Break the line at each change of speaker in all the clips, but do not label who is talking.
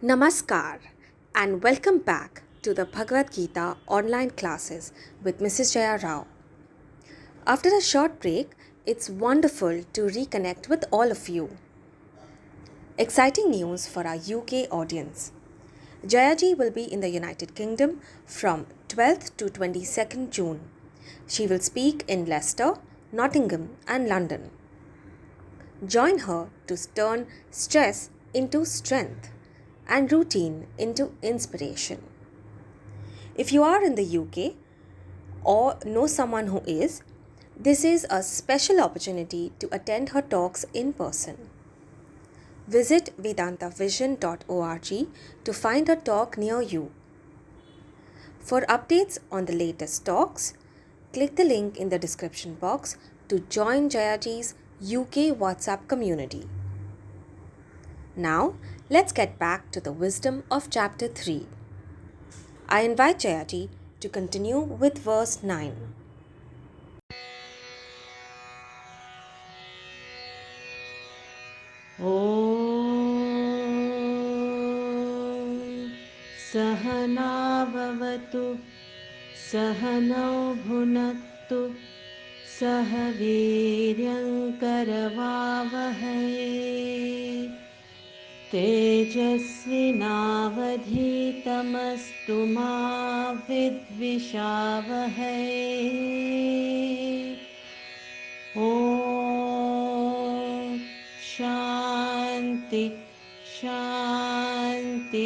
Namaskar and welcome back to the Bhagavad Gita online classes with Mrs. Jaya Rao. After a short break, it's wonderful to reconnect with all of you. Exciting news for our UK audience. Jayaji will be in the United Kingdom from 12th to 22nd June. She will speak in Leicester, Nottingham, and London. Join her to turn stress into strength and routine into inspiration. If you are in the UK or know someone who is, this is a special opportunity to attend her talks in person. Visit vedantavision.org to find a talk near you. For updates on the latest talks, click the link in the description box to join Jayaji's UK WhatsApp community. Now, let's get back to the wisdom of chapter 3. I invite Jayaji to continue with verse 9.
ॐ सहनाववतु सहनौ भुनक्तु सह वीर्यङ्करवावहै तेजस्विनावधीतमस्तु मा विद्विषावहै ॐ शान्ति शान्ति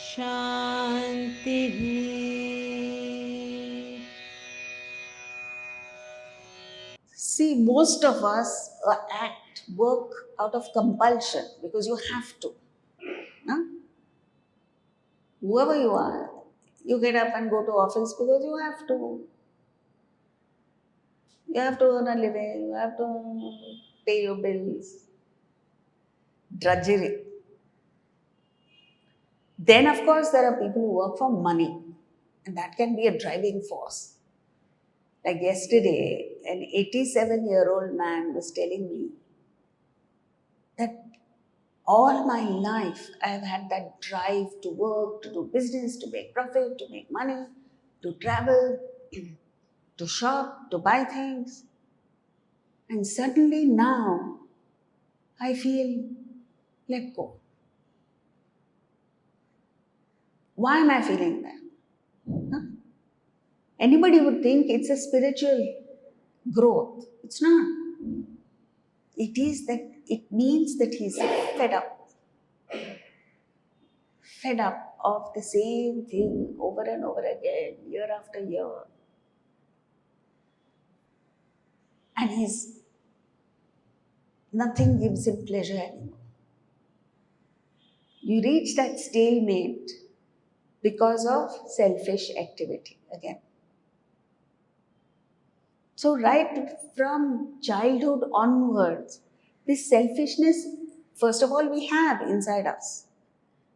शान्तिः
See, most of us work out of compulsion because you have to. Huh? Whoever you are, you get up and go to office because you have to. You have to earn a living, you have to pay your bills. Drudgery. Then, of course, there are people who work for money, and that can be a driving force. Like yesterday, an 87-year-old man was telling me that all my life I have had that drive to work, to do business, to make profit, to make money, to travel, to shop, to buy things. And suddenly now I feel let go. Why am I feeling that? Huh? Anybody would think it's a spiritual growth. It's not. It is that it means that he's fed up. Fed up of the same thing over and over again, year after year. And nothing gives him pleasure anymore. You reach that stalemate because of selfish activity again. So right from childhood onwards, this selfishness, first of all, we have inside us.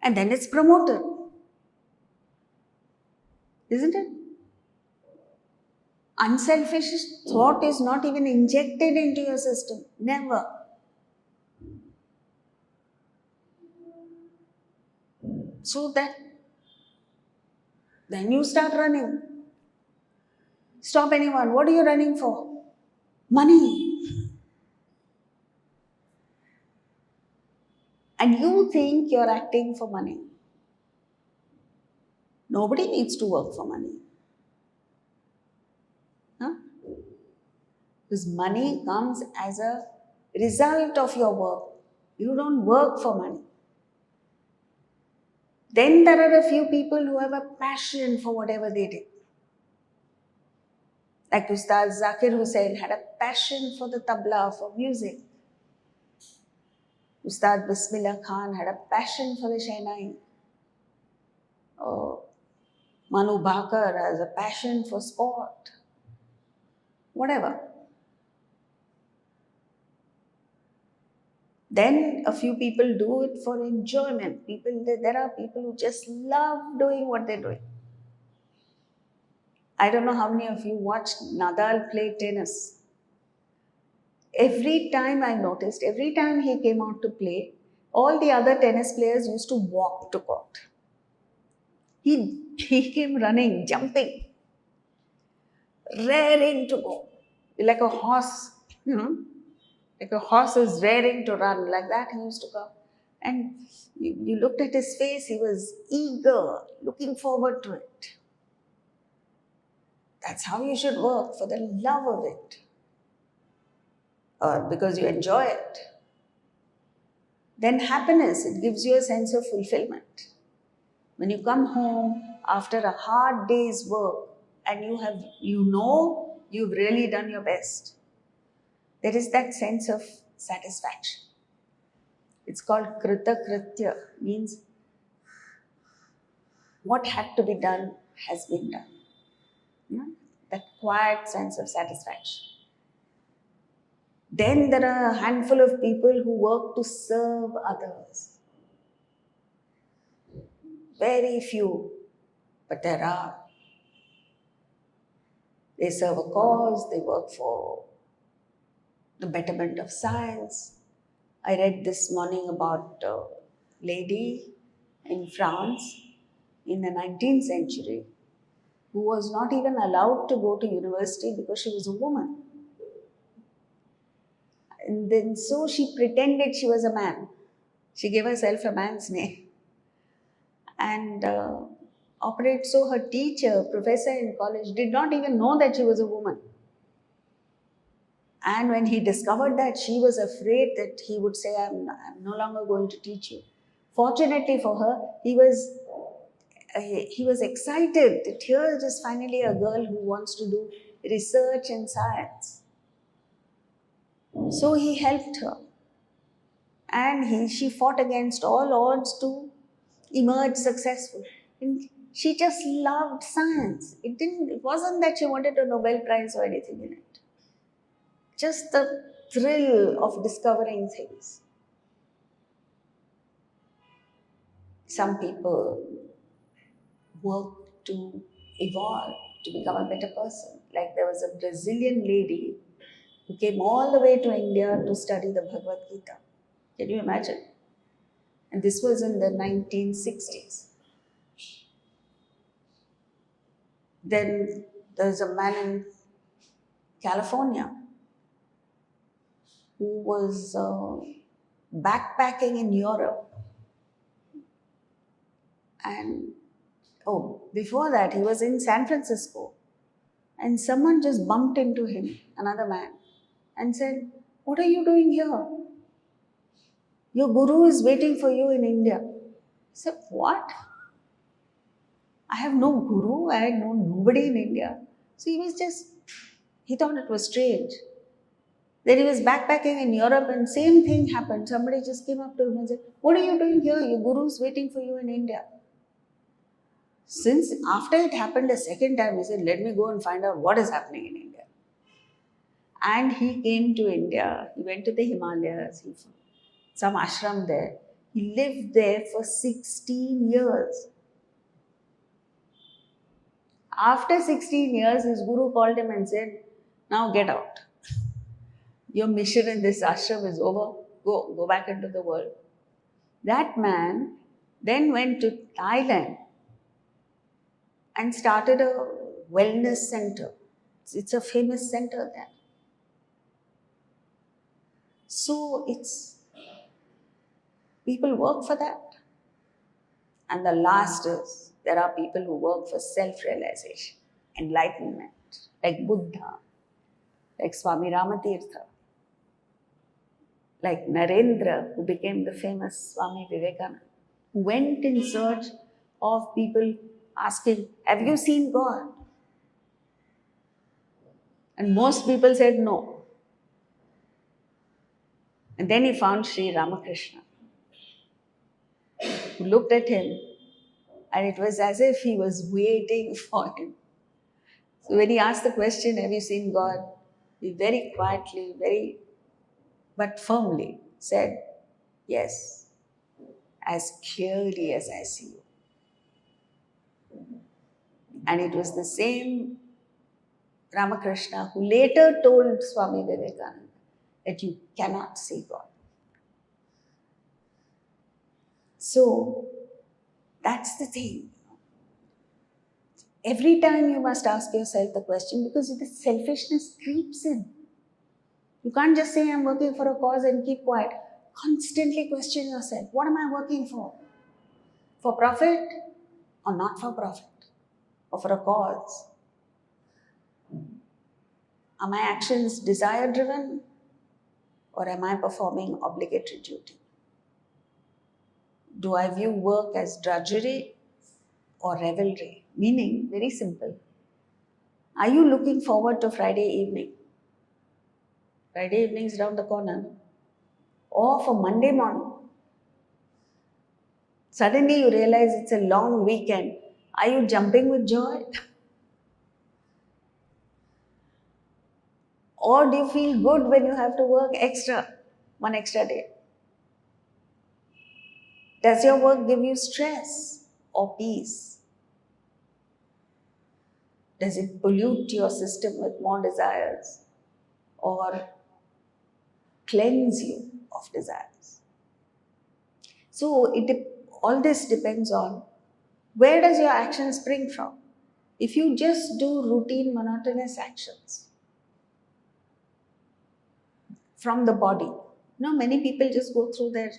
And then it's promoted. Isn't it? Unselfish thought is not even injected into your system. Never. So that then you start running. Stop anyone. What are you running for? Money. And you think you're acting for money. Nobody needs to work for money. Huh? Because money comes as a result of your work. You don't work for money. Then there are a few people who have a passion for whatever they do. Like Ustad Zakir Hussain had a passion for the tabla, for music. Ustad Bismillah Khan had a passion for the Shehnai. Oh, Manu Bhakar has a passion for sport. Whatever. Then a few people do it for enjoyment. There are people who just love doing what they're doing. I don't know how many of you watched Nadal play tennis. Every time I noticed, every time he came out to play, All the other tennis players used to walk to court. He came running, jumping, raring to go, like a horse, you know, like a horse is raring to run, like that he used to come. And you looked at his face, he was eager, looking forward to it. That's how you should work, for the love of it, or because you enjoy it. Then happiness, it gives you a sense of fulfillment. When you come home after a hard day's work and you've really done your best, there is that sense of satisfaction. It's called krita kritya, means what had to be done has been done. You know, that quiet sense of satisfaction. Then there are a handful of people who work to serve others. Very few, but there are. They serve a cause, they work for the betterment of science. I read this morning about a lady in France in the 19th century who was not even allowed to go to university because she was a woman. And then so she pretended she was a man. She gave herself a man's name. And so her teacher, professor in college, did not even know that she was a woman. And when he discovered that, she was afraid that he would say, I'm no longer going to teach you. Fortunately for her, he was excited that here is finally a girl who wants to do research in science. So he helped her. And she fought against all odds to emerge successful. And she just loved science. It wasn't that she wanted a Nobel Prize or anything in it. Just the thrill of discovering things. Some people work to evolve, to become a better person. Like there was a Brazilian lady who came all the way to India to study the Bhagavad Gita. Can you imagine? And this was in the 1960s. Then there's a man in California who was backpacking in Europe. And before that, he was in San Francisco. And someone just bumped into him, another man, and said, "What are you doing here? Your guru is waiting for you in India." He said, "What? I have no guru, I know nobody in India." So he thought it was strange. Then he was backpacking in Europe and same thing happened. Somebody just came up to him and said, "What are you doing here? Your guru is waiting for you in India." Since after it happened a second time, he said, "Let me go and find out what is happening in India." And he came to India. He went to the Himalayas, some ashram there. He lived there for 16 years. After 16 years, his guru called him and said, "Now get out. Your mission in this ashram is over. Go back into the world." That man then went to Thailand and started a wellness center. It's a famous center there. So people work for that. And the last is, there are people who work for self-realization, enlightenment, like Buddha, like Swami Ramatirtha, like Narendra, who became the famous Swami Vivekananda, who went in search of people asking, "Have you seen God?" And most people said no. And then he found Sri Ramakrishna, who looked at him, and it was as if he was waiting for him. So when he asked the question, "Have you seen God?" he very quietly, but firmly said, "Yes, as clearly as I see you." And it was the same Ramakrishna who later told Swami Vivekananda that you cannot see God. So that's the thing. Every time you must ask yourself the question, because the selfishness creeps in. You can't just say I'm working for a cause and keep quiet. Constantly question yourself. What am I working for? For profit or not for profit? Or for a cause? Are my actions desire driven or am I performing obligatory duty? Do I view work as drudgery or revelry? Meaning, very simple. Are you looking forward to Friday evening? Friday evening is around the corner. Or for Monday morning? Suddenly you realize it's a long weekend. Are you jumping with joy? Or do you feel good when you have to work one extra day? Does your work give you stress or peace? Does it pollute your system with more desires or cleanse you of desires? So all this depends on where does your action spring from. If you just do routine monotonous actions from the body, many people just go through their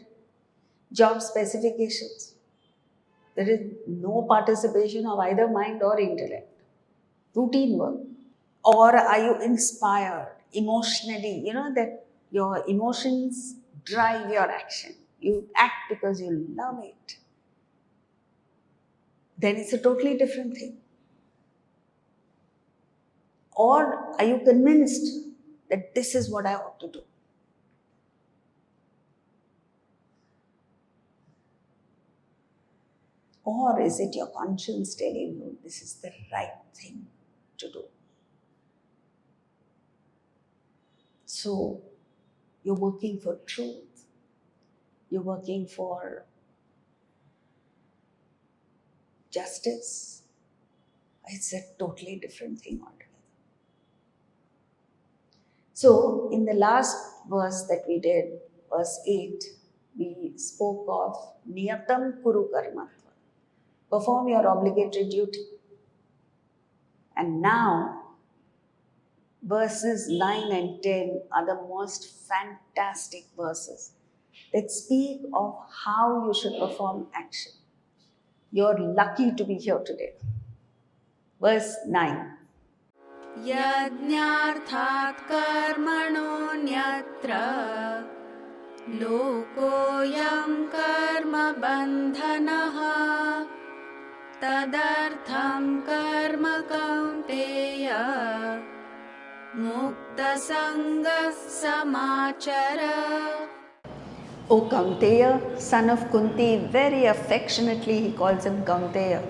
job specifications. There is no participation of either mind or intellect. Routine work. Or are you inspired emotionally? That your emotions drive your action. You act because you love it. Then it's a totally different thing. Or are you convinced that this is what I ought to do? Or is it your conscience telling you this is the right thing to do? So, you're working for truth. You're working for justice. It's a totally different thing altogether. So, in the last verse that we did, verse 8, we spoke of niyatam kuru karmatva. Perform your obligatory duty. And now, verses 9 and 10 are the most fantastic verses that speak of how you should perform action. You're lucky to be here today. Verse 9.
यज्ञार्थात् कर्मणोऽन्यत्र लोकोऽयं कर्मबन्धनः तदर्थं कर्म कौन्तेय मुक्तसङ्गः समाचर.
O Kaunteya, son of Kunti, very affectionately he calls him Kaunteya.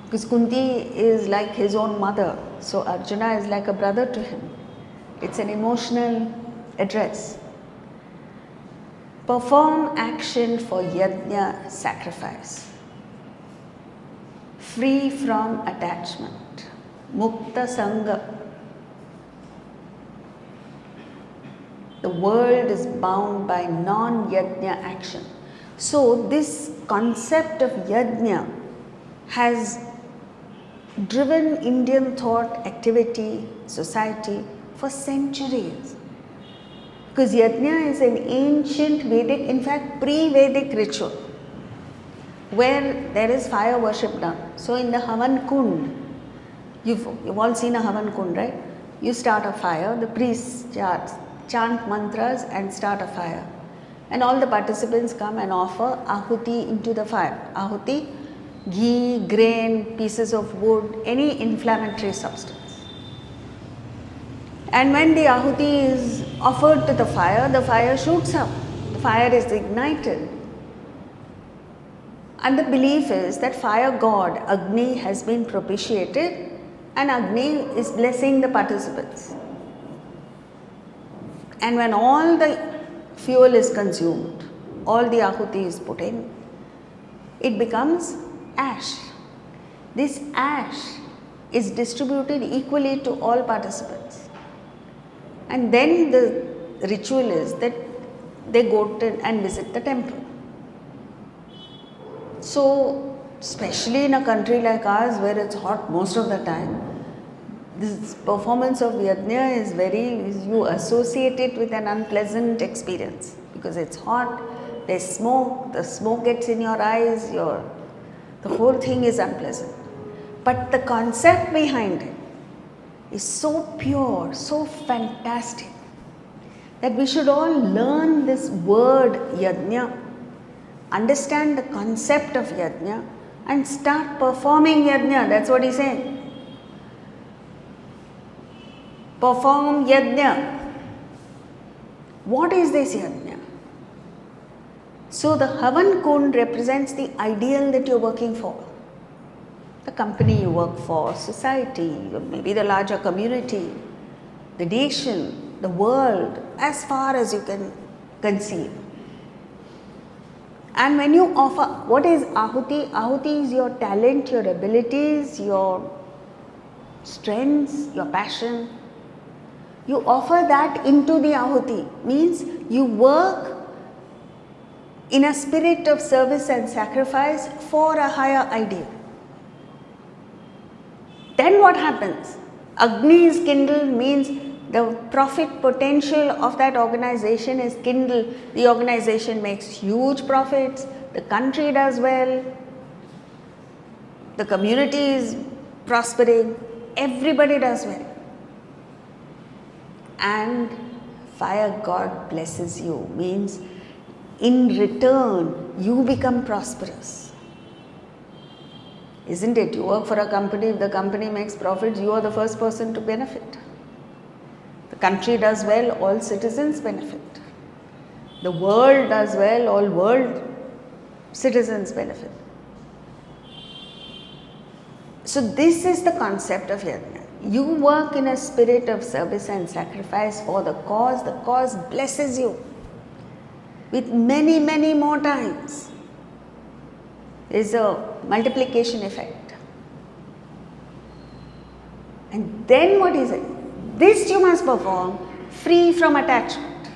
Because Kunti is like his own mother, so Arjuna is like a brother to him. It's an emotional address. Perform action for yajna, sacrifice. Free from attachment. Mukta Sangha. The world is bound by non-yajna action. So this concept of yajna has driven Indian thought, activity, society for centuries. Because yajna is an ancient Vedic, in fact pre-Vedic ritual where there is fire worship done. So in the Havan Kund, you've all seen a Havan Kund, right? You start a fire, the priests chant mantras and start a fire. And all the participants come and offer ahuti into the fire. Ahuti, ghee, grain, pieces of wood, any inflammatory substance. And when the ahuti is offered to the fire shoots up. The fire is ignited. And the belief is that fire god, Agni, has been propitiated and Agni is blessing the participants. And when all the fuel is consumed, all the ahuti is put in, it becomes ash. This ash is distributed equally to all participants. And then the ritual is that they go and visit the temple. So, especially in a country like ours where it's hot most of the time, this performance of yajna is you associate it with an unpleasant experience because it's hot, there's smoke, the smoke gets in your eyes, the whole thing is unpleasant. But the concept behind it is so pure, so fantastic that we should all learn this word yajna, understand the concept of yajna and start performing yajna. That's what he's saying. Perform yajna. What is this yajna? So the Havan Kund represents the ideal that you're working for. The company you work for, society, maybe the larger community, the nation, the world, as far as you can conceive. And when you offer, what is ahuti? Ahuti is your talent, your abilities, your strengths, your passion. You offer that into the ahuti, means you work in a spirit of service and sacrifice for a higher ideal. Then what happens? Agni is kindled, means the profit potential of that organization is kindled. The organization makes huge profits, the country does well, the community is prospering, everybody does well. And fire god blesses you, means in return you become prosperous. Isn't it? You work for a company, if the company makes profits, you are the first person to benefit. The country does well, all citizens benefit. The world does well, all world citizens benefit. So this is the concept of yajna. You work in a spirit of service and sacrifice for the cause blesses you with many, many more times. There is a multiplication effect. And then what is it? This you must perform free from attachment.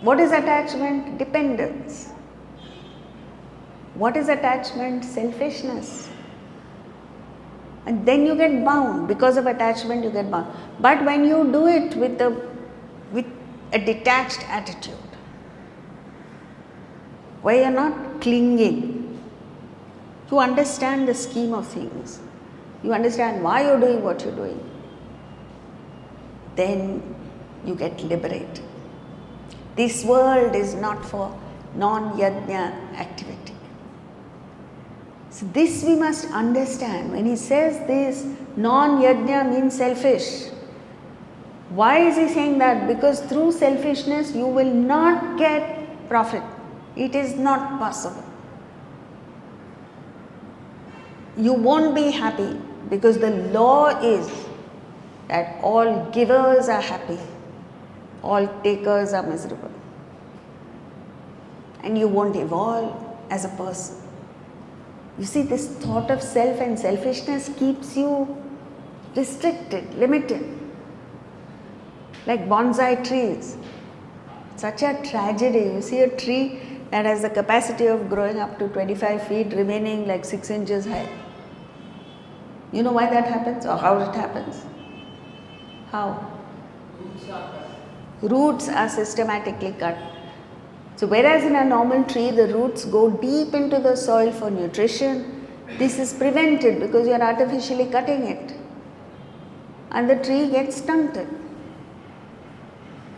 What is attachment? Dependence. What is attachment? Selfishness. And then you get bound. Because of attachment you get bound. But when you do it with a detached attitude, where you are not clinging, you understand the scheme of things, you understand why you are doing what you are doing, then you get liberated. This world is not for non-yajna activity. So this we must understand. When he says this, non-yajna means selfish. Why is he saying that? Because through selfishness you will not get profit. It is not possible. You won't be happy because the law is that all givers are happy, all takers are miserable. And you won't evolve as a person. You see, this thought of self and selfishness keeps you restricted, limited. Like bonsai trees. Such a tragedy. You see a tree that has the capacity of growing up to 25 feet, remaining like 6 inches high. You know why that happens or how it happens? How? Roots are systematically cut. So whereas in a normal tree the roots go deep into the soil for nutrition, this is prevented because you are artificially cutting it. And the tree gets stunted.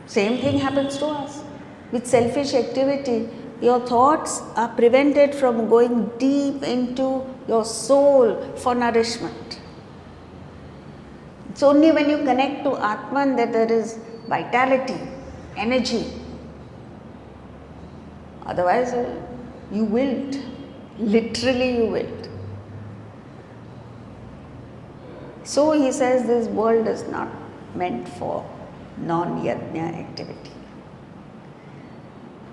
Same thing happens to us. With selfish activity, your thoughts are prevented from going deep into your soul for nourishment. It's only when you connect to Atman that there is vitality, energy. Otherwise, you wilt. Literally, you wilt. So he says this world is not meant for non-yajna activity.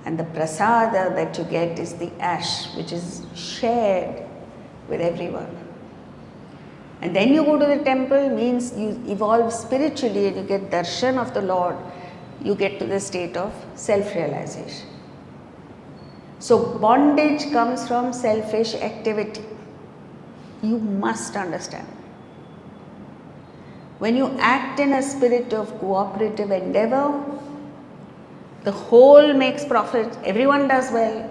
And the prasada that you get is the ash, which is shared with everyone. And then you go to the temple, means you evolve spiritually and you get darshan of the Lord. You get to the state of self-realization. So bondage comes from selfish activity. You must understand. When you act in a spirit of cooperative endeavor, the whole makes profit, everyone does well,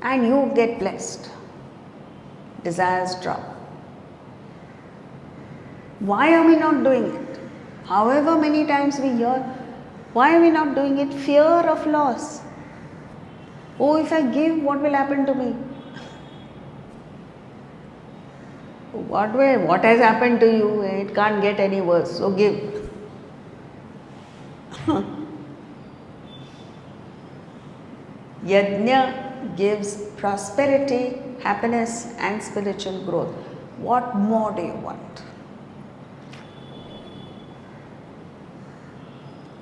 and you get blessed. Desires drop. Why are we not doing it? However many times we hear, why are we not doing it? Fear of loss. Oh, if I give, what will happen to me? What has happened to you? It can't get any worse, so give. Yajna gives prosperity, happiness, and spiritual growth. What more do you want?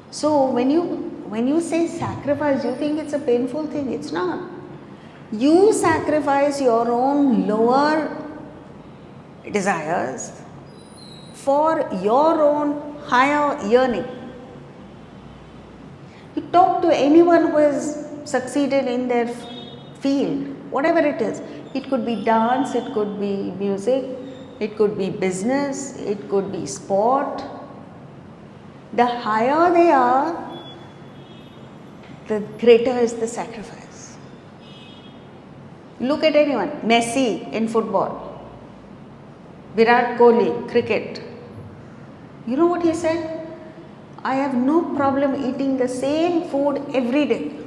So when you say sacrifice, you think it's a painful thing. It's not. You sacrifice your own lower desires for your own higher yearning. You talk to anyone who has succeeded in their field, whatever it is. It could be dance, it could be music, it could be business, it could be sport. The higher they are, the greater is the sacrifice. Look at anyone, Messi in football, Virat Kohli, cricket. You know what he said? I have no problem eating the same food every day.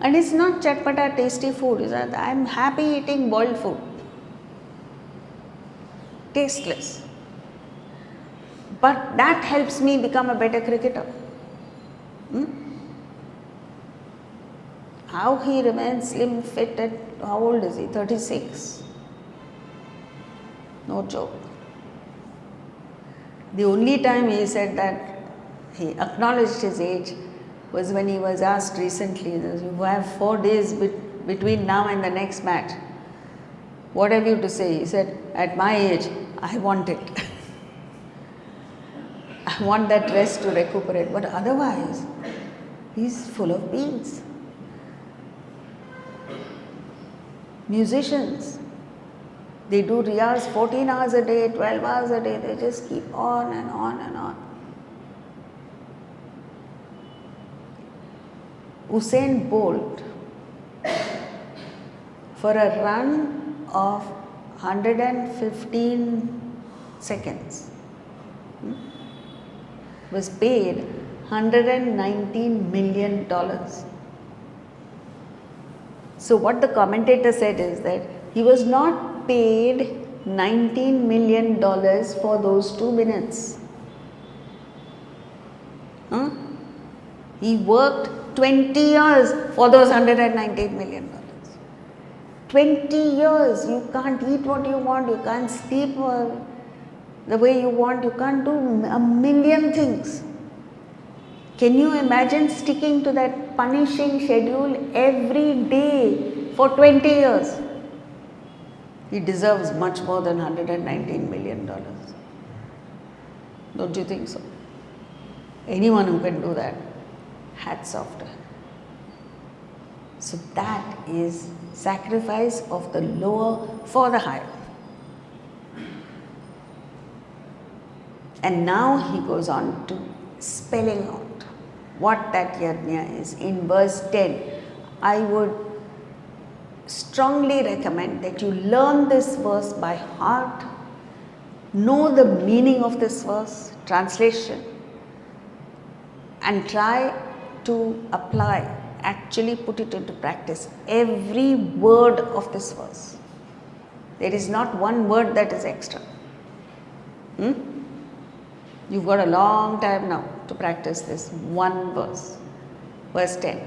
And it's not chatpata tasty food. I am happy eating boiled food. Tasteless. But that helps me become a better cricketer. How he remains slim, fit at, how old is he? 36. No joke. The only time he said that he acknowledged his age was when he was asked recently, you have 4 days between now and the next match. What have you to say? He said, at my age, I want it. I want that rest to recuperate. But otherwise, he's full of beans. Musicians, they do riyaz 14 hours a day, 12 hours a day. They just keep on and on and on. Usain Bolt, for a run of 115 seconds, was paid $119 million. So what the commentator said is that he was not paid $19 million for those 2 minutes. He worked 20 years for those $119 million. 20 years, you can't eat what you want, you can't sleep the way you want, you can't do a million things. Can you imagine sticking to that punishing schedule every day for 20 years? He deserves much more than $119 million. Don't you think so? Anyone who can do that, hats off to him. So that is sacrifice of the lower for the higher. And now he goes on to spelling out what that yajna is. In verse 10, I would strongly recommend that you learn this verse by heart, know the meaning of this verse, translation, and try to apply, actually put it into practice, every word of this verse. There is not one word that is extra. You've got a long time now to practice this one verse. Verse 10.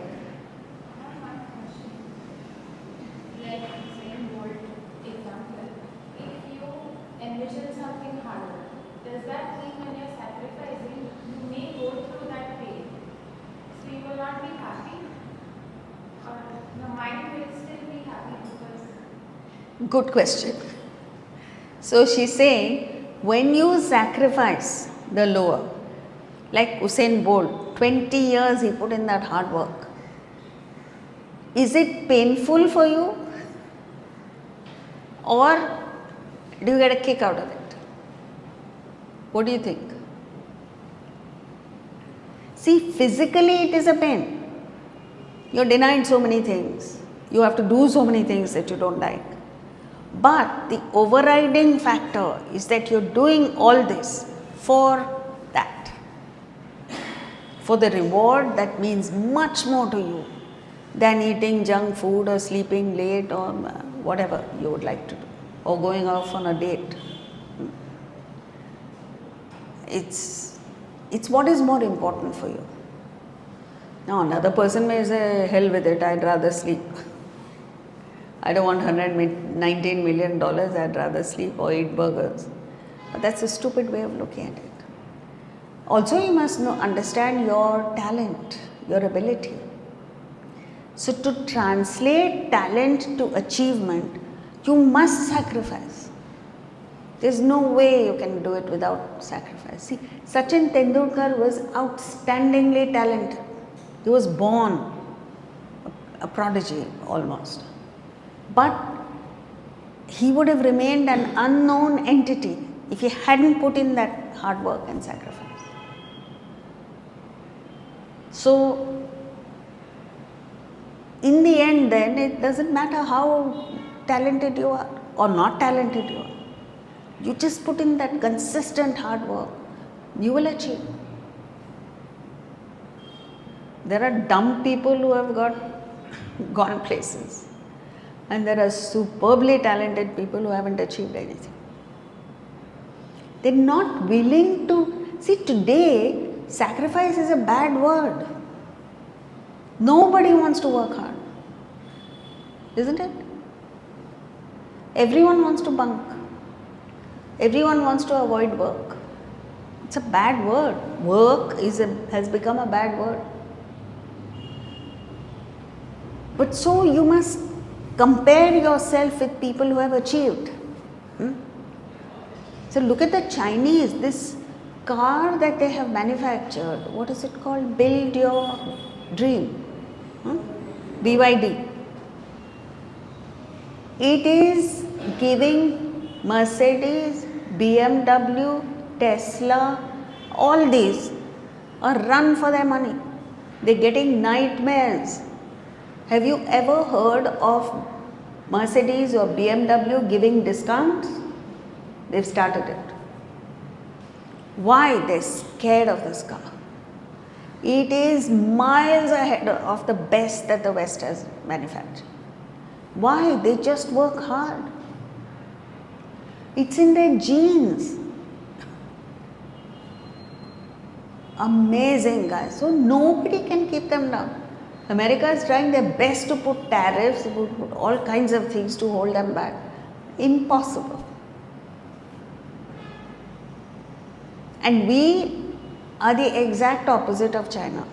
Like Usain Bolt example, if you envision something harder, does that mean when you're sacrificing, you may go through that pain? So you will not be happy? Or the mind will still be happy because...
Good question. So she's saying, when you sacrifice the lower, like Usain Bolt, 20 years he put in that hard work. Is it painful for you? Or do you get a kick out of it? What do you think? See, physically it is a pain. You're denied so many things. You have to do so many things that you don't like. But the overriding factor is that you're doing all this for that. For the reward that means much more to you than eating junk food or sleeping late or whatever you would like to do, or going off on a date. It's what is more important for you. Now another person may say, hell with it, I'd rather sleep. I don't want $119 million, I'd rather sleep or eat burgers. But that's a stupid way of looking at it. Also, you must understand your talent, your ability. So to translate talent to achievement, you must sacrifice. There's no way you can do it without sacrifice. See, Sachin Tendulkar was outstandingly talented. He was born a prodigy almost. But he would have remained an unknown entity if he hadn't put in that hard work and sacrifice. So, in the end then, it doesn't matter how talented you are or not talented you are. You just put in that consistent hard work, you will achieve. There are dumb people who have gone places. And there are superbly talented people who haven't achieved anything. They're not willing to, see, today, sacrifice is a bad word. Nobody wants to work hard. Isn't it? Everyone wants to bunk. Everyone wants to avoid work. It's a bad word. Work has become a bad word. But so you must compare yourself with people who have achieved. So look at the Chinese, this car that they have manufactured, what is it called? Build Your Dream. BYD. It is giving Mercedes, BMW, Tesla, all these a run for their money. They're getting nightmares. Have you ever heard of Mercedes or BMW giving discounts? They've started it. Why? They're scared of this car. It is miles ahead of the best that the West has manufactured. Why? They just work hard. It's in their genes. Amazing, guys. So nobody can keep them down. America is trying their best to put tariffs, put all kinds of things to hold them back. Impossible. And we are the exact opposite of China,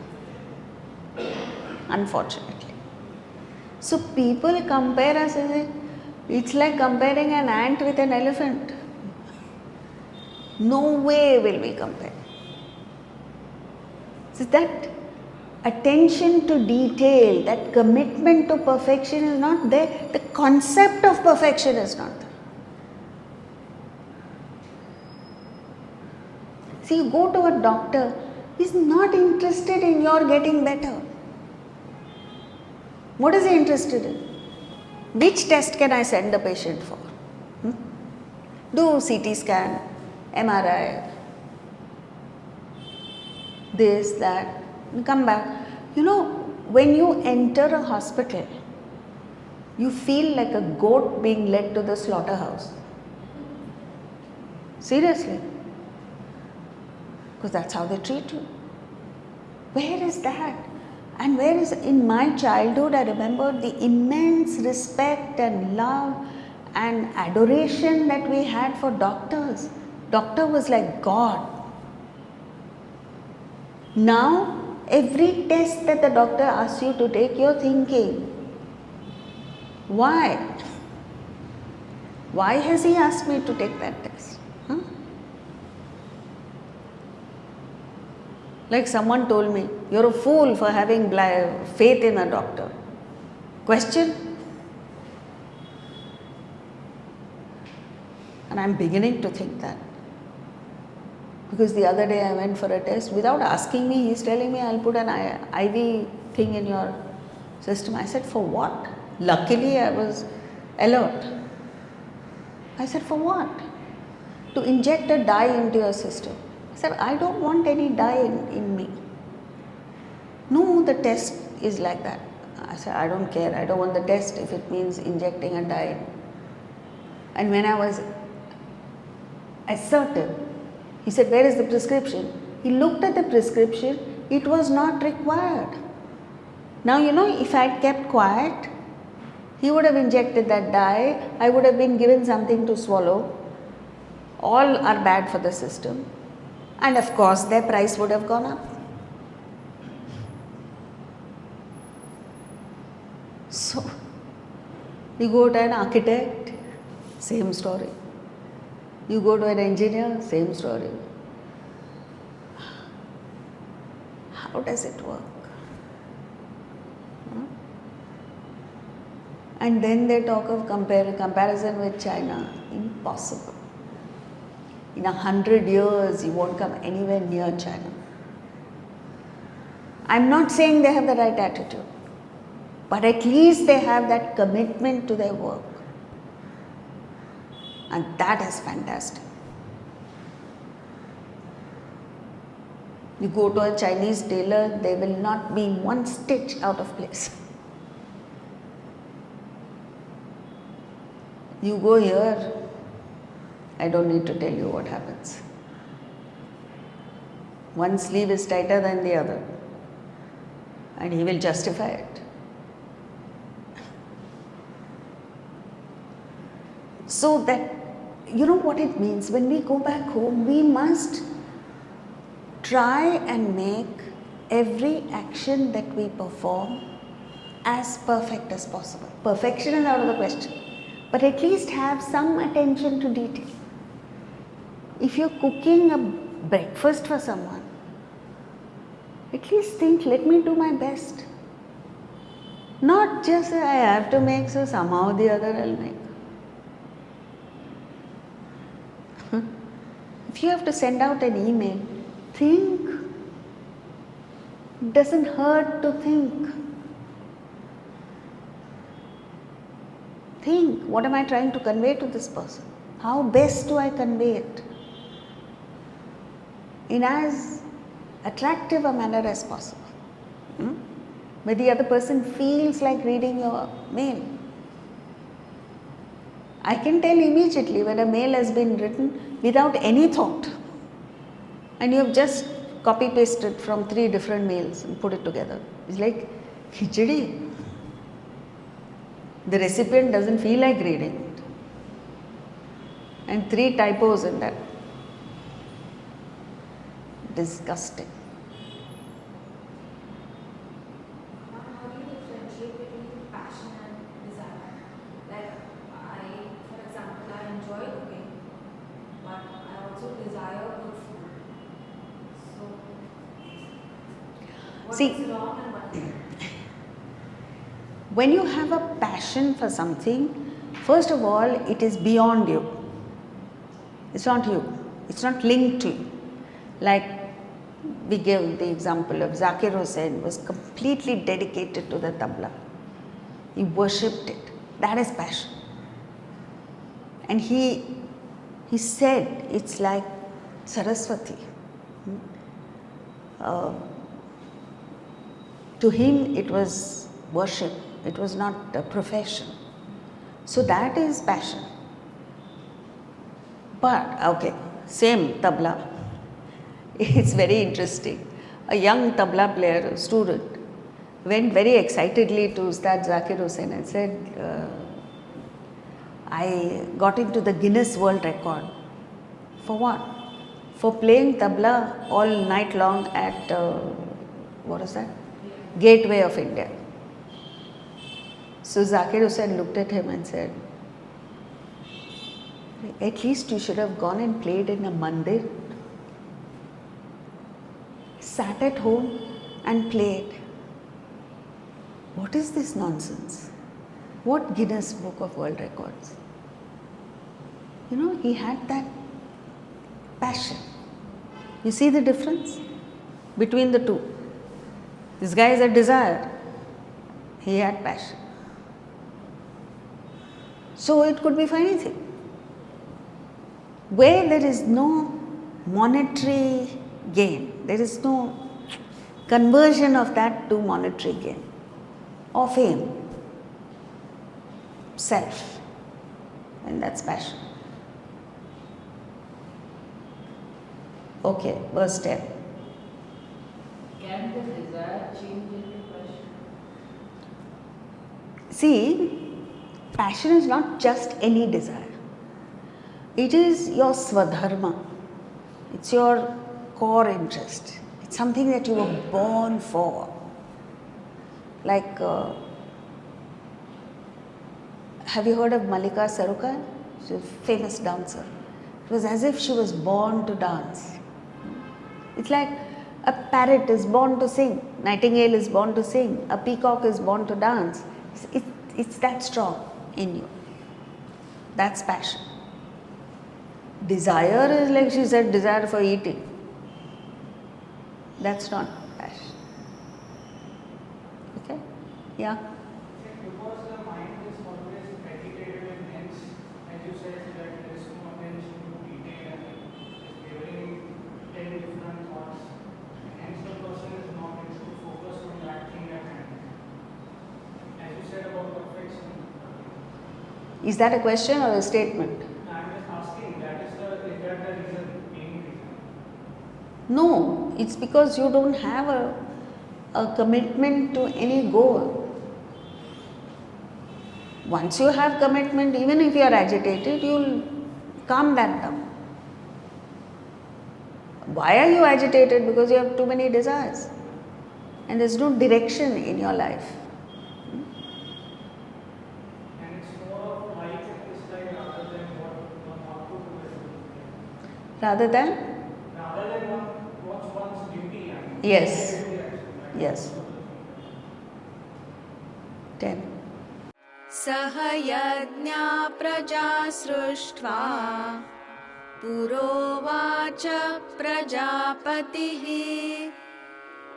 unfortunately. So people compare us as it's like comparing an ant with an elephant. No way will we compare. So that attention to detail, that commitment to perfection is not there. The concept of perfection is not there. See, you go to a doctor, he's not interested in your getting better. What is he interested in? Which test can I send the patient for? Do CT scan, MRI, this, that, and come back. You know, when you enter a hospital, you feel like a goat being led to the slaughterhouse. Seriously. Because that's how they treat you. Where is that? And where is, in my childhood, I remember the immense respect and love and adoration that we had for doctors. Doctor was like God. Now, every test that the doctor asks you to take, you're thinking, why? Why has he asked me to take that test? Like someone told me, you're a fool for having faith in a doctor. Question? And I'm beginning to think that. Because the other day I went for a test, without asking me, he's telling me I'll put an IV thing in your system. I said, for what? Luckily I was alert. I said, for what? To inject a dye into your system. I said, I don't want any dye in me. No, the test is like that. I said, I don't care. I don't want the test if it means injecting a dye. And when I was assertive, he said, where is the prescription? He looked at the prescription. It was not required. Now, if I had kept quiet, he would have injected that dye. I would have been given something to swallow. All are bad for the system. And of course, their price would have gone up. So, you go to an architect, same story. You go to an engineer, same story. How does it work? And then they talk of comparison with China. Impossible. In 100 years, you won't come anywhere near China. I'm not saying they have the right attitude, but at least they have that commitment to their work. And that is fantastic. You go to a Chinese tailor, there will not be one stitch out of place. You go here, I don't need to tell you what happens. One sleeve is tighter than the other, and he will justify it. So that, you know what it means? When we go back home, we must try and make every action that we perform as perfect as possible. Perfection is out of the question, but at least have some attention to detail. If you're cooking a breakfast for someone, at least think, let me do my best. Not just I have to make, so somehow or the other I'll make. If you have to send out an email, think. It doesn't hurt to think. Think, what am I trying to convey to this person? How best do I convey it? In as attractive a manner as possible. Where the other person feels like reading your mail. I can tell immediately when a mail has been written without any thought, and you have just copy pasted from 3 different mails and put it together. It's like khichdi. The recipient doesn't feel like reading it. And 3 typos in that. Disgusting.
How do you differentiate between passion and desire? Like, for example, I enjoy cooking, but I also desire good food. So, what is wrong and what is right?
When you have a passion for something, first of all, it is beyond you. It's not you. It's not linked to you. Like we give the example of Zakir Hussain was completely dedicated to the tabla. He worshipped it. That is passion. And he said it's like Saraswati. To him it was worship. It was not a profession. So that is passion. But, okay, same tabla. It's very interesting. A young tabla player, a student, went very excitedly to Ustad Zakir Hussain and said, I got into the Guinness World Record. For what? For playing tabla all night long at, what is that? Gateway of India. So Zakir Hussain looked at him and said, at least you should have gone and played in a mandir. Sat at home and played. What is this nonsense? What Guinness Book of World Records? He had that passion. You see the difference between the two? This guy is a desire. He had passion. So it could be for anything. Where there is no monetary gain, there is no conversion of that to monetary gain or fame, self, and that's passion. Okay, verse 10.
Can the desire change into passion?
See, passion is not just any desire. It is your swadharma. It's your core interest. It's something that you were born for. Like, have you heard of Malika Sarukar? She's a famous dancer. It was as if she was born to dance. It's like a parrot is born to sing, nightingale is born to sing, a peacock is born to dance. It's that strong in you. That's passion. Desire is like she said, desire for eating. That's not passion. Okay? Yeah?
Because the mind is always agitated and hence, as you said, that there is no attention to detail and is gathering 10 different thoughts. Hence, the person is not able to focus on that thing at hand. As you said about perfection,
Is that a question or a statement?
I am just asking, is that the reason, main reason?
No, it's because you don't have a commitment to any goal. Once you have commitment, even if you are agitated, you'll calm that down. Why are you agitated? Because you have too many desires and there's no direction in your life.
And it's more of like and dislike rather than what to do.
Rather than?
Rather than what's one's duty.
Yes. Yes. 10.
सह यज्ञा प्रजा सृष्ट्वा पुरोवाच प्रजापतिः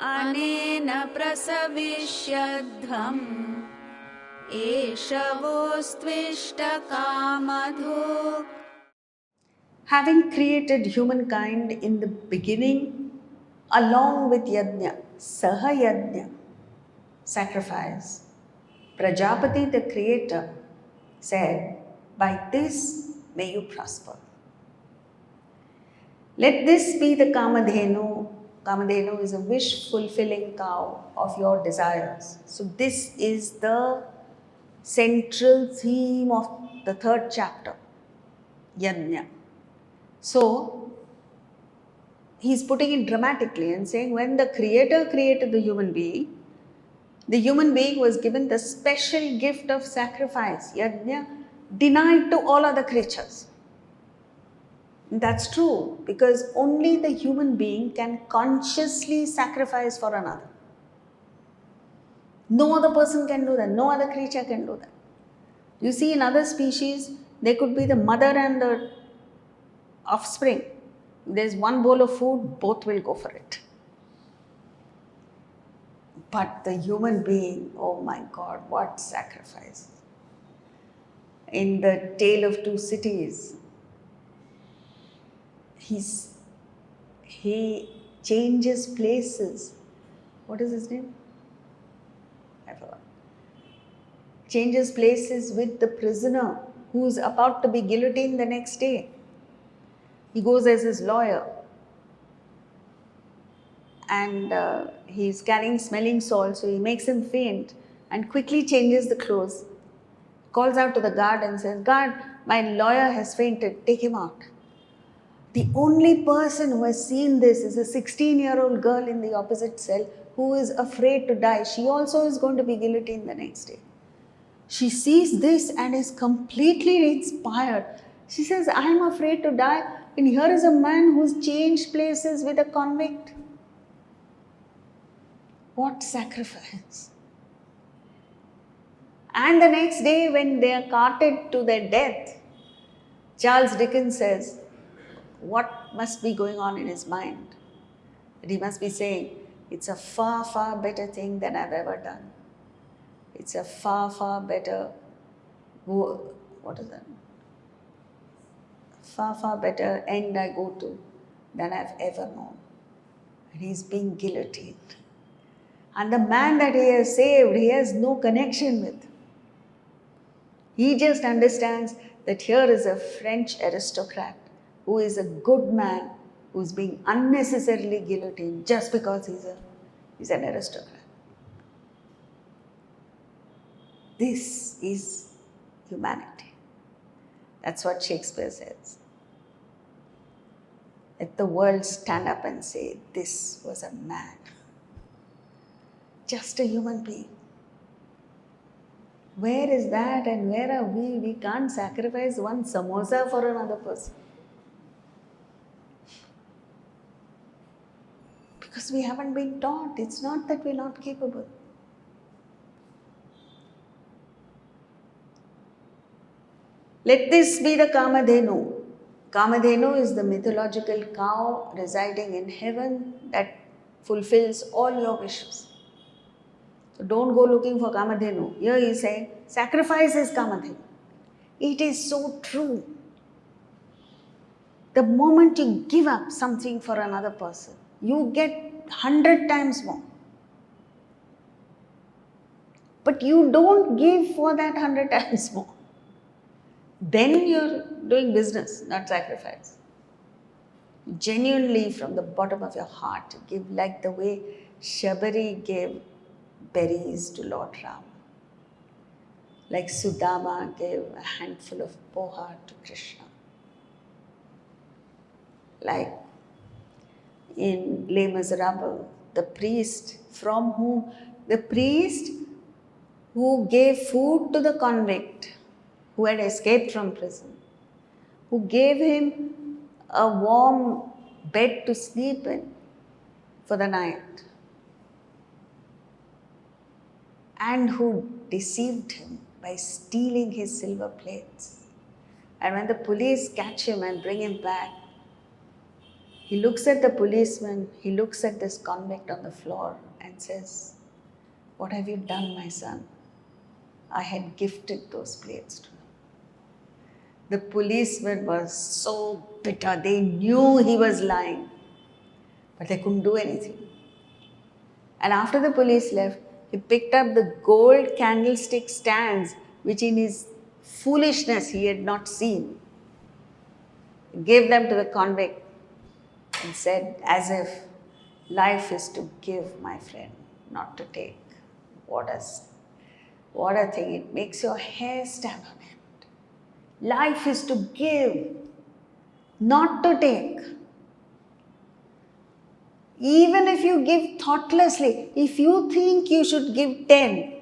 अनेन प्रसविष्यध्वम् एष वोस्त्विष्टकामधुक्.
Having created humankind in the beginning along with yajna, saha yajna, sacrifice, Prajapati, the creator, said, by this may you prosper. Let this be the Kamadhenu. Kamadhenu is a wish-fulfilling cow of your desires. So this is the central theme of the 3rd chapter, Yajna. So, he's putting it dramatically and saying when the creator created the human being was given the special gift of sacrifice, yajna, denied to all other creatures. That's true because only the human being can consciously sacrifice for another. No other person can do that, no other creature can do that. You see, in other species, there could be the mother and the offspring. There's one bowl of food, both will go for it. But the human being, oh my God, what sacrifice. In the Tale of Two Cities, he changes places. What is his name? I forgot. Changes places with the prisoner who's about to be guillotined the next day. He goes as his lawyer. And he's carrying smelling salt, so he makes him faint and quickly changes the clothes. Calls out to the guard and says, "Guard, my lawyer has fainted, take him out." The only person who has seen this is a 16-year-old girl in the opposite cell who is afraid to die. She also is going to be guillotined the next day. She sees this and is completely inspired. She says, "I am afraid to die, and here is a man who's changed places with a convict." What sacrifice! And the next day, when they are carted to their death, Charles Dickens says, what must be going on in his mind? That he must be saying, it's a far, far better thing than I've ever done. It's a far, far better, what is that? Far, far better end I go to than I've ever known. And he's being guillotined. And the man that he has saved, he has no connection with. He just understands that here is a French aristocrat who is a good man who's being unnecessarily guillotined just because he's an aristocrat. This is humanity. That's what Shakespeare says. Let the world stand up and say, this was a man. Just a human being. Where is that and where are we? We can't sacrifice one samosa for another person. Because we haven't been taught. It's not that we're not capable. Let this be the Kamadhenu. Kamadhenu is the mythological cow residing in heaven that fulfills all your wishes. So don't go looking for Kamadhenu. Here he is saying, sacrifice is Kamadhenu. It is so true. The moment you give up something for another person, you get 100 times more. But you don't give for that 100 times more. Then you're doing business, not sacrifice. Genuinely from the bottom of your heart, give like the way Shabari gave berries to Lord Ram. Like Sudama gave a handful of poha to Krishna. Like in Les Miserables, the priest who gave food to the convict who had escaped from prison, who gave him a warm bed to sleep in for the night, and who deceived him by stealing his silver plates. And when the police catch him and bring him back, he looks at the policeman, he looks at this convict on the floor and says, what have you done, my son? I had gifted those plates to him. The policeman was so bitter. They knew he was lying, but they couldn't do anything. And after the police left, he picked up the gold candlestick stands, which in his foolishness he had not seen. He gave them to the convict and said, as if life is to give, my friend, not to take. What a thing. It makes your hair stand on end. Life is to give, not to take. Even if you give thoughtlessly, if you think you should give 10,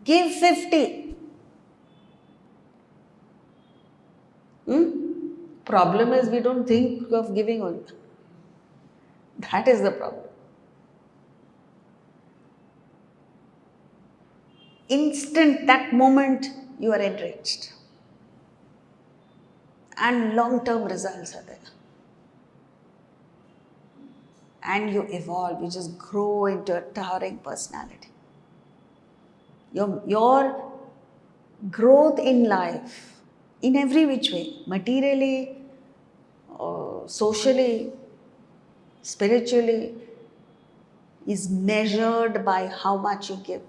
give 50. Problem is we don't think of giving only. That is the problem. Instant, that moment, you are enriched. And long-term results are there. And you evolve, you just grow into a towering personality. Your growth in life, in every which way, materially, socially, spiritually, is measured by how much you give.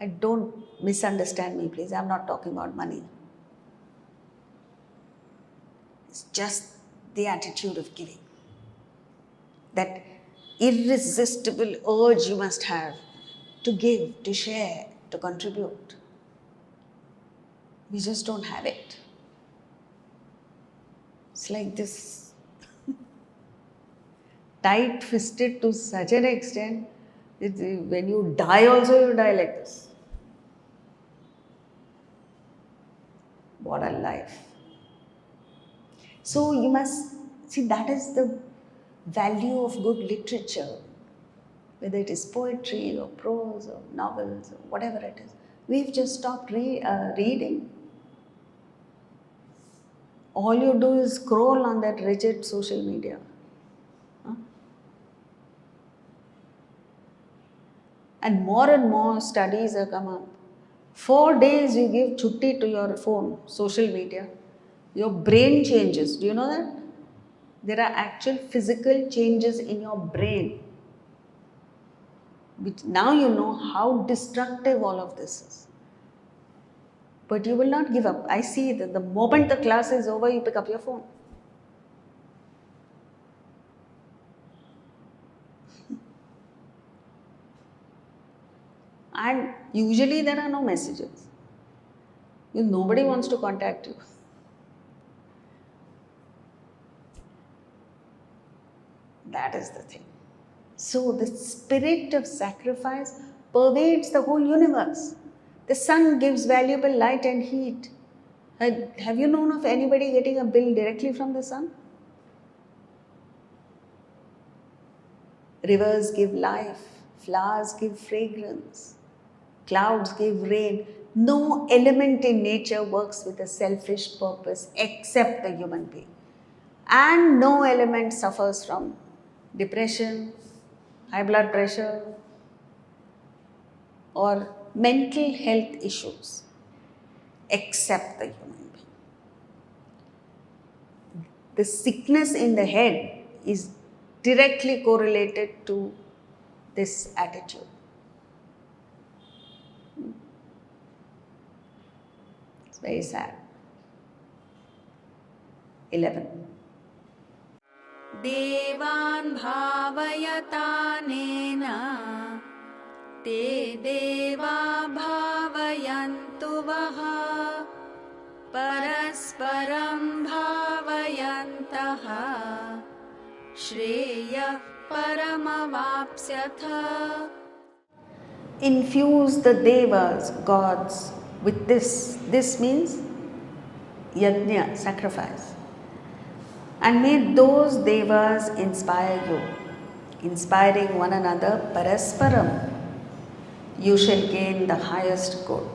And don't misunderstand me, please. I'm not talking about money. It's just the attitude of giving. That irresistible urge you must have to give, to share, to contribute. We just don't have it. It's like this tight-fisted to such an extent that when you die also, you die like this. What a life. So you must see, that is the value of good literature. whether it is poetry or prose or novels or whatever it is. We've just stopped reading. All you do is scroll on that rigid social media. Huh? And more studies have come up. 4 days you give chutti to your phone, social media, your brain changes. Do you know that? There are actual physical changes in your brain. Which now you know how destructive all of this is. But you will not give up. I see that the moment the class is over, you pick up your phone. And usually there are no messages. Nobody wants to contact you. That is the thing. So the spirit of sacrifice pervades the whole universe. The sun gives valuable light and heat. Have you known of anybody getting a bill directly from the sun? Rivers give life, flowers give fragrance, clouds give rain. No element in nature works with a selfish purpose except the human being. And no element suffers from depression, high blood pressure, or mental health issues except the human being. The sickness in the head is directly correlated to this attitude. It's very sad. 11.
देवान् भावयतानेन ते देवा भावयन्तु वः परस्परं भावयन्तः श्रेयः परमवाप्स्यथ.
Infuse the devas, gods, with this. This means yajna, sacrifice. And may those devas inspire you, inspiring one another, parasparam, you shall gain the highest good.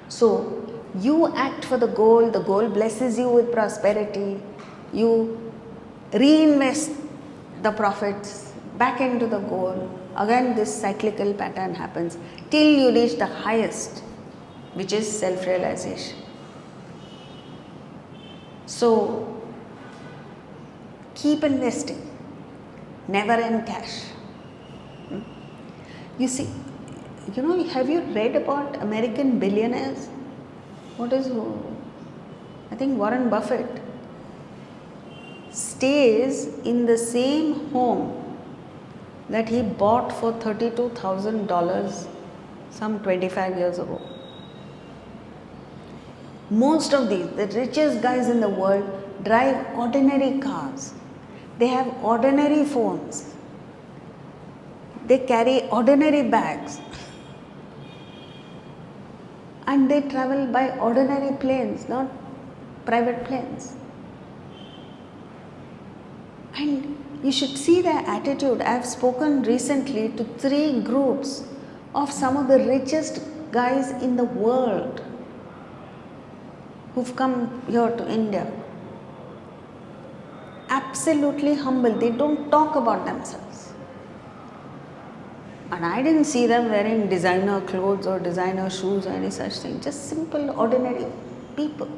So, you act for the goal blesses you with prosperity, you reinvest the profits back into the goal. Again, this cyclical pattern happens till you reach the highest, which is self-realization. So, keep investing, never in cash. You see, have you read about American billionaires? I think Warren Buffett stays in the same home that he bought for $32,000 some 25 years ago. Most of these, the richest guys in the world, drive ordinary cars. They have ordinary phones. They carry ordinary bags. And they travel by ordinary planes, not private planes. And you should see their attitude. I have spoken recently to 3 groups of some of the richest guys in the world who've come here to India. Absolutely humble. They don't talk about themselves. And I didn't see them wearing designer clothes or designer shoes or any such thing. Just simple, ordinary people.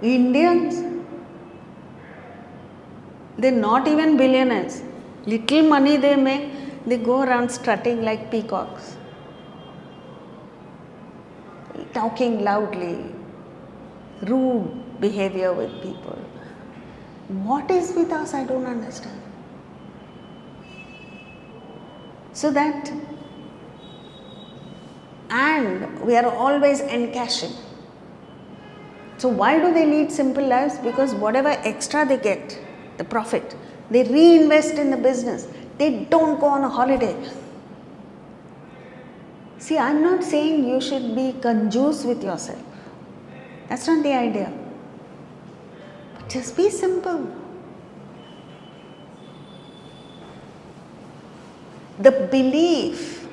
Indians, they're not even billionaires. Little money they make, they go around strutting like peacocks. Talking loudly, rude behavior with people. What is with us? I don't understand. So that, and we are always encashing. So why do they lead simple lives? Because whatever extra they get, the profit, they reinvest in the business. They don't go on a holiday. See, I'm not saying you should be conjuice with yourself. That's not the idea. But just be simple. The belief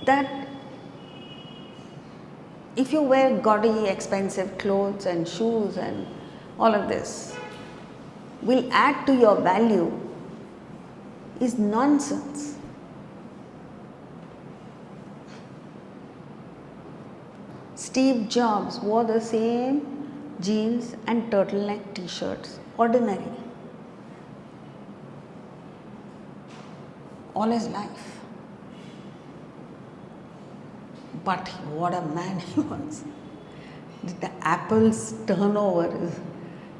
that if you wear gaudy, expensive clothes and shoes and all of this will add to your value is nonsense. Steve Jobs wore the same jeans and turtleneck t-shirts, ordinary, all his life. But what a man he was. The Apple's turnover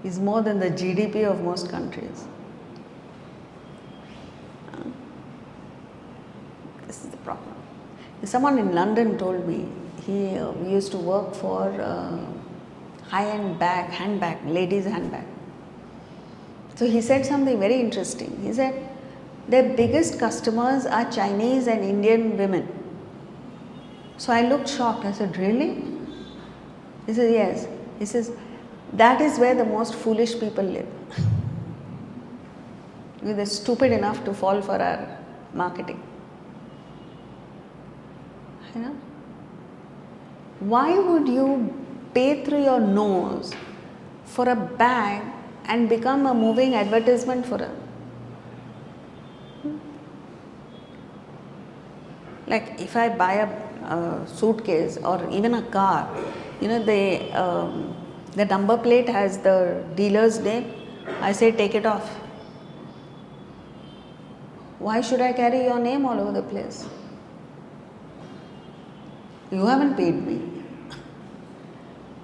is more than the GDP of most countries. This is the problem. Someone in London told me he used to work for high-end handbag, ladies' handbag. So he said something very interesting. He said their biggest customers are Chinese and Indian women. So I looked shocked. I said, really? He said, yes. He says, that is where the most foolish people live. They're stupid enough to fall for our marketing. You know? Why would you pay through your nose for a bag and become a moving advertisement for it? Like if I buy a suitcase or even a car, you know, the number plate has the dealer's name. I say take it off. Why should I carry your name all over the place? You haven't paid me.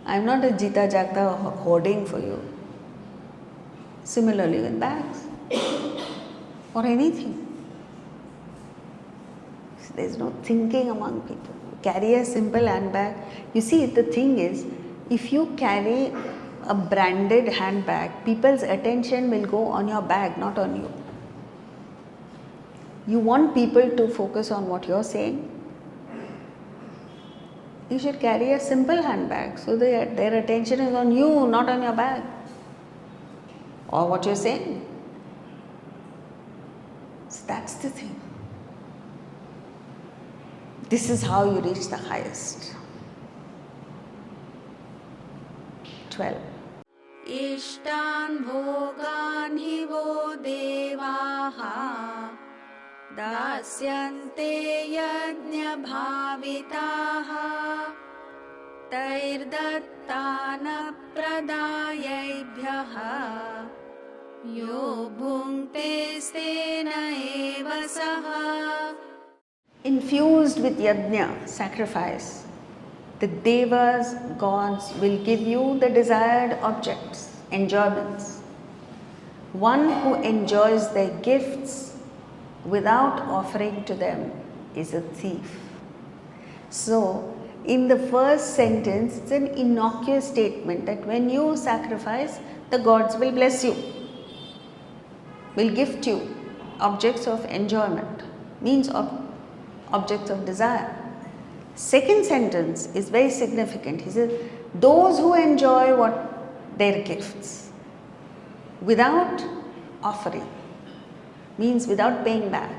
I'm not a GITA JAGTA hoarding for you. Similarly with bags or anything. There's no thinking among people. Carry a simple handbag. You see, the thing is, if you carry a branded handbag, people's attention will go on your bag, not on you. You want people to focus on what you're saying. You should carry a simple handbag so that their attention is on you, not on your bag or what you're saying. So that's the thing. This is how you reach the highest. 12.
इष्टान् भोगान् हि वो देवाः दास्यन्ते यज्ञभाविताः तैर्दत्तानप्रदायैभ्यः यो भुङ्क्ते स्तेन एव सः.
Infused with yajna, sacrifice, the devas, gods will give you the desired objects, enjoyments. One who enjoys their gifts without offering to them is a thief. So, in the first sentence, it's an innocuous statement that when you sacrifice, the gods will bless you, will gift you objects of enjoyment, means of objects of desire. Second sentence is very significant. He says, those who enjoy their gifts without offering, means without paying back,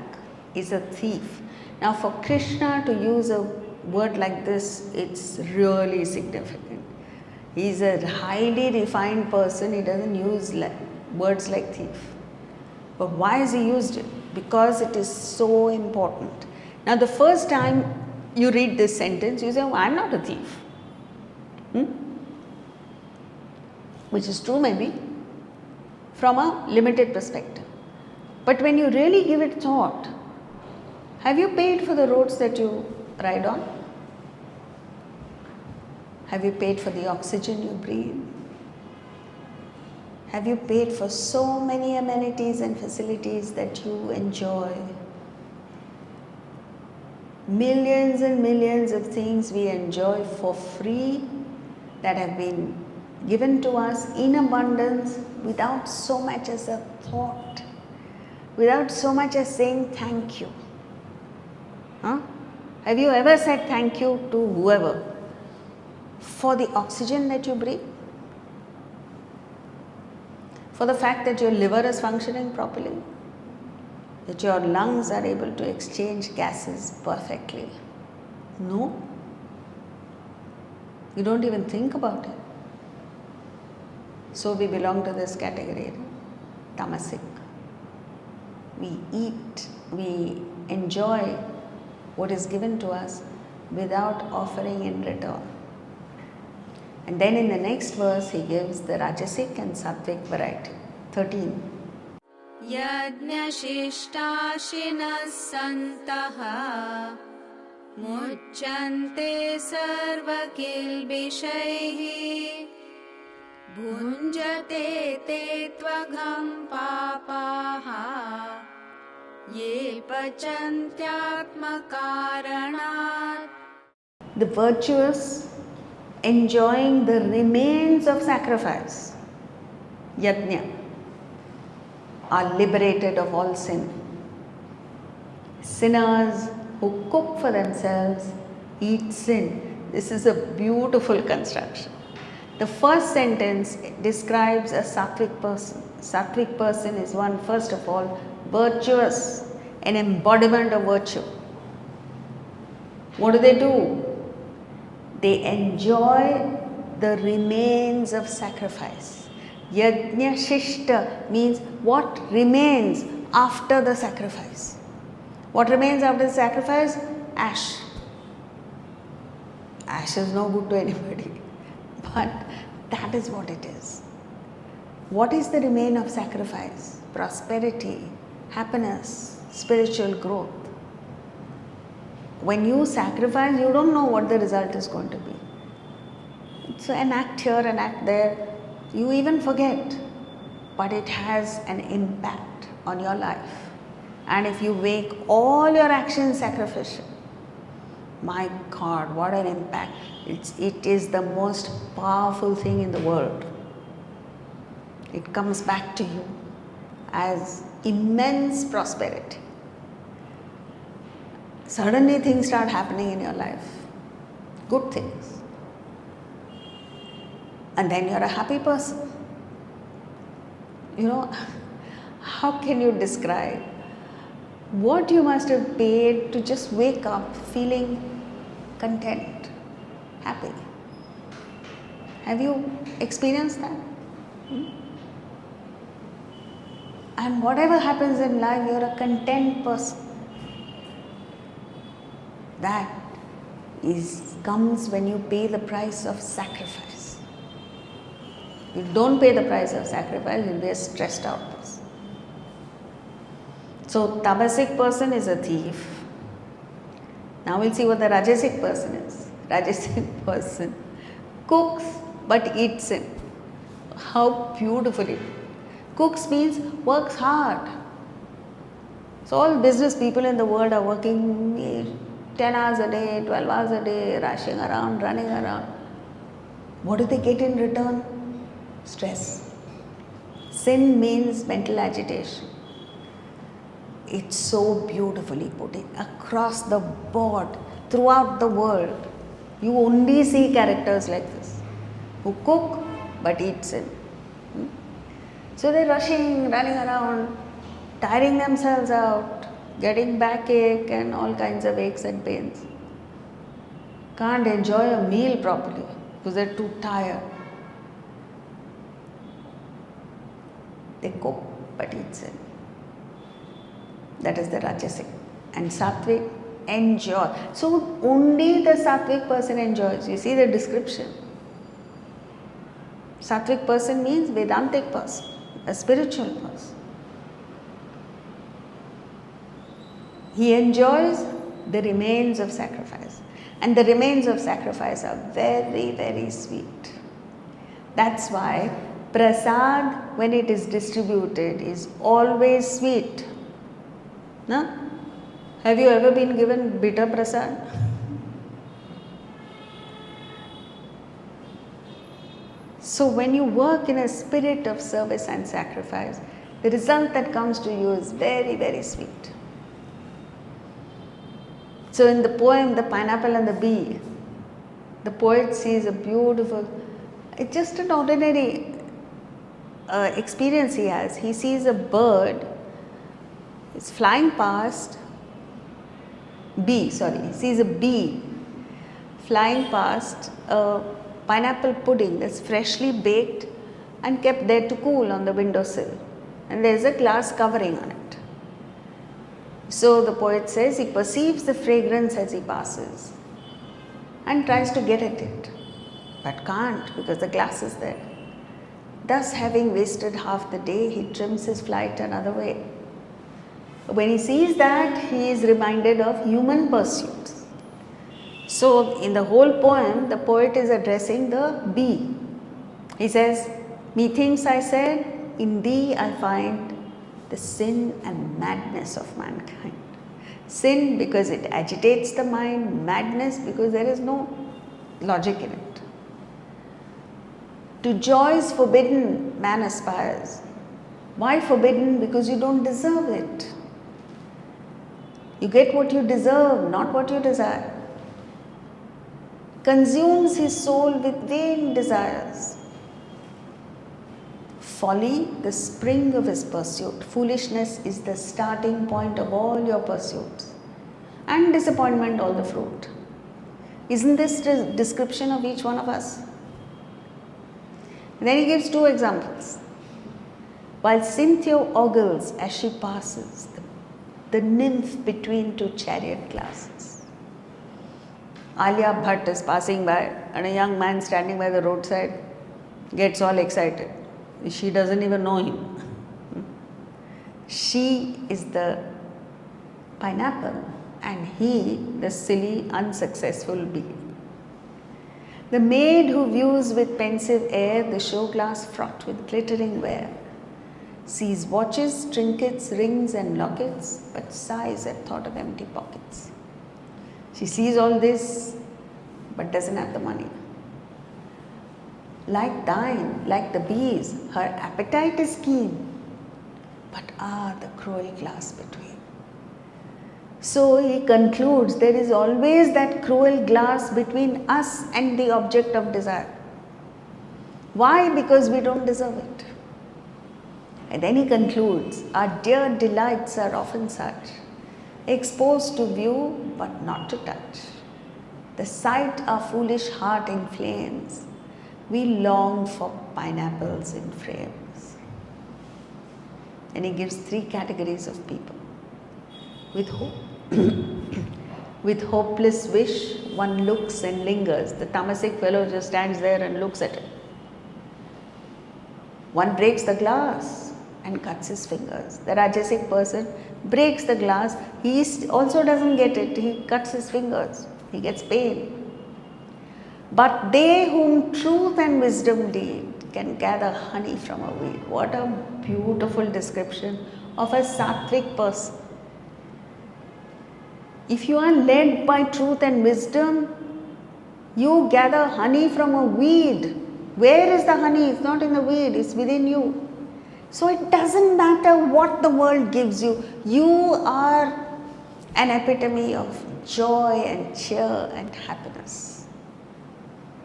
is a thief. Now for Krishna to use a word like this, it's really significant. He's a highly refined person. He doesn't use words like thief. But why has he used it? Because it is so important. Now the first time you read this sentence, you say, oh, I'm not a thief. Which is true maybe from a limited perspective. But when you really give it thought, have you paid for the roads that you ride on? Have you paid for the oxygen you breathe? Have you paid for so many amenities and facilities that you enjoy? Millions and millions of things we enjoy for free that have been given to us in abundance without so much as a thought, without so much as saying thank you. Have you ever said thank you to whoever for the oxygen that you breathe? For the fact that your liver is functioning properly, that your lungs are able to exchange gases perfectly. No, you don't even think about it. So we belong to this category, tamasic. We eat, we enjoy what is given to us without offering in return. And then in the next verse, he gives the Rajasic and Sattvic variety. 13.
यज्ञशिष्टाशिनः सन्तः मुच्यन्ते सर्वकिल्बिषैः भुञ्जते ते त्वघं पापाः ये पचन्त्यात्मकारणात्.
The virtuous enjoying the remains of sacrifice, yajna, are liberated of all sin. Sinners who cook for themselves eat sin. This is a beautiful construction. The first sentence describes a sattvic person. Sattvic person is one, first of all, virtuous, an embodiment of virtue. What do? They enjoy the remains of sacrifice. Yajna shishta means what remains after the sacrifice. What remains after the sacrifice? Ash. Ash is no good to anybody. But that is what it is. What is the remain of sacrifice? Prosperity, happiness, spiritual growth. When you sacrifice, you don't know what the result is going to be. It's an act here, an act there. You even forget. But it has an impact on your life. And if you make all your actions sacrificial, my God, what an impact. It is the most powerful thing in the world. It comes back to you as immense prosperity. Suddenly things start happening in your life. Good things. And then you're a happy person. You know, how can you describe what you must have paid to just wake up feeling content, happy? Have you experienced that? And whatever happens in life, you're a content person. That comes when you pay the price of sacrifice. If you don't pay the price of sacrifice, you'll be a stressed out person. So, tamasic person is a thief. Now we'll see what the rajasic person is. Rajasic person cooks but eats sin. How beautiful it is. Cooks means works hard. So all business people in the world are working 10 hours a day, 12 hours a day, rushing around, running around. What do they get in return? Stress. Sin means mental agitation. It's so beautifully put in. Across the board, throughout the world, you only see characters like this, who cook but eat sin. So they're rushing, running around, tiring themselves out, getting backache and all kinds of aches and pains. Can't enjoy a meal properly because they're too tired. They cook but eat sin. That is the Rajasic. And Sattvic, enjoy. So only the Sattvic person enjoys. You see the description. Sattvic person means Vedantic person, a spiritual person. He enjoys the remains of sacrifice. And the remains of sacrifice are very, very sweet. That's why prasad, when it is distributed, is always sweet. No? Have you ever been given bitter prasad? So when you work in a spirit of service and sacrifice, the result that comes to you is very, very sweet. So in the poem, The Pineapple and the Bee, the poet sees a beautiful, it's just an ordinary experience he has. He sees a bird, it's flying past, he sees a bee flying past a pineapple pudding that's freshly baked and kept there to cool on the windowsill. And there's a glass covering on it. So the poet says he perceives the fragrance as he passes and tries to get at it, but can't because the glass is there. Thus, having wasted half the day, he trims his flight another way. When he sees that, he is reminded of human pursuits. So, in the whole poem, the poet is addressing the bee. He says, "Methinks I said, in thee I find the sin and madness of mankind." Sin because it agitates the mind, madness because there is no logic in it. To joys forbidden, man aspires. Why forbidden? Because you don't deserve it. You get what you deserve, not what you desire. Consumes his soul with vain desires. Folly, the spring of his pursuit. Foolishness is the starting point of all your pursuits. And disappointment, all the fruit. Isn't this the description of each one of us? And then he gives two examples. While Cynthia ogles as she passes, the nymph between two chariot glasses. Alia Bhatt is passing by and a young man standing by the roadside gets all excited. She doesn't even know him. She is the pineapple and he the silly unsuccessful bee. The maid who views with pensive air the show glass fraught with glittering ware, sees watches, trinkets, rings and lockets, but sighs at thought of empty pockets. She sees all this, but doesn't have the money. Like thine, like the bees, her appetite is keen, but the cruel glass between. So he concludes there is always that cruel glass between us and the object of desire. Why? Because we don't deserve it. And then he concludes, our dear delights are often such, exposed to view but not to touch. The sight our foolish heart inflames, we long for pineapples in frames. And he gives three categories of people. With hope. With hopeless wish, one looks and lingers. The tamasic fellow just stands there and looks at it. One breaks the glass and cuts his fingers. The rajasic person breaks the glass. He also doesn't get it. He cuts his fingers. He gets pain. But they whom truth and wisdom lead can gather honey from a weed. What a beautiful description of a sattvic person. If you are led by truth and wisdom, you gather honey from a weed. Where is the honey? It's not in the weed, it's within you. So it doesn't matter what the world gives you. You are an epitome of joy and cheer and happiness.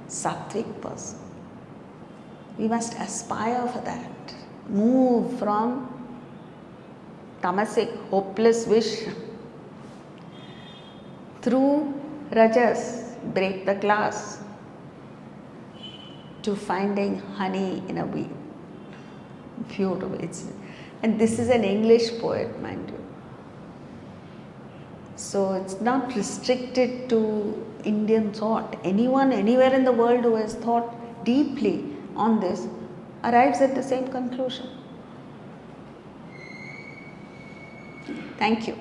Sattvic person. We must aspire for that. Move from tamasic, hopeless wish through rajas, break the glass, to finding honey in a weed. Beautiful. And this is an English poet, mind you. So it's not restricted to Indian thought. Anyone, anywhere in the world who has thought deeply on this arrives at the same conclusion. Thank you.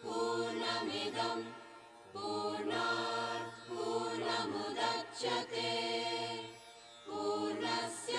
पूर्णमिदं पूर्णात् पूर्णमुदच्यते पूर्णस्य